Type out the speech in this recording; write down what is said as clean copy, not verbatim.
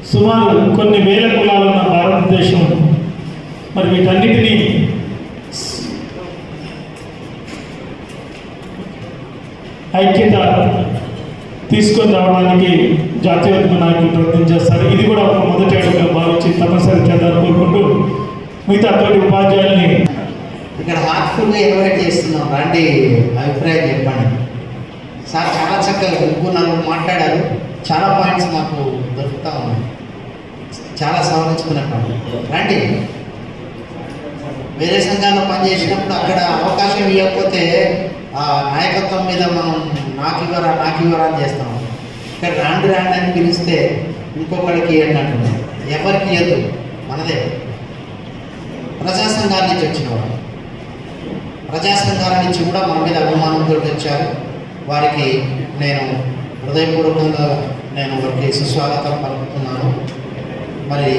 సుమారు కొన్ని వేల కులాలు ఉన్న భారతదేశం మరి వీటన్నిటినీ ఐక్యత తీసుకొని రావడానికి జాతీయోద్యమ నాయకులు ప్రయత్నం చేస్తారు. ఇది కూడా ఒక మొదటి అడుగుగా భావించి తప్పనిసరి చేద్దామని కోరుకుంటూ మిగతా తోటి ఉపాధ్యాయుల్ని ఇక్కడ హార్ట్ఫుల్గా ఇన్వైట్ చేస్తున్నాం, రండి అభిప్రాయం చెప్పండి. సార్ చాలా చక్కగా నలుగురు మాట్లాడారు, చాలా పాయింట్స్ మాకు దొరుకుతూ ఉన్నాయి, చాలా సవరించుకున్నట్టు. రండి, వేరే సంఘాల్లో పనిచేసినప్పుడు అక్కడ అవకాశం ఇవ్వకపోతే ఆ నాయకత్వం మీద మనం నాకు ఇవ్వరా అని చేస్తాం. ఇక్కడ రాండి అని పిలిస్తే ఇంకొకరికి ఏంటంటున్నాం, ఎవరికి ఇవ్వదు, మనదే. ప్రజా సంఘాల నుంచి వచ్చిన వాడు, ప్రజా సంఘాల నుంచి కూడా మన మీద అభిమానంతో వచ్చారు. వారికి నేను హృదయపూర్వకంగా వారికి సుస్వాగతం పలుకుతున్నాను. మరి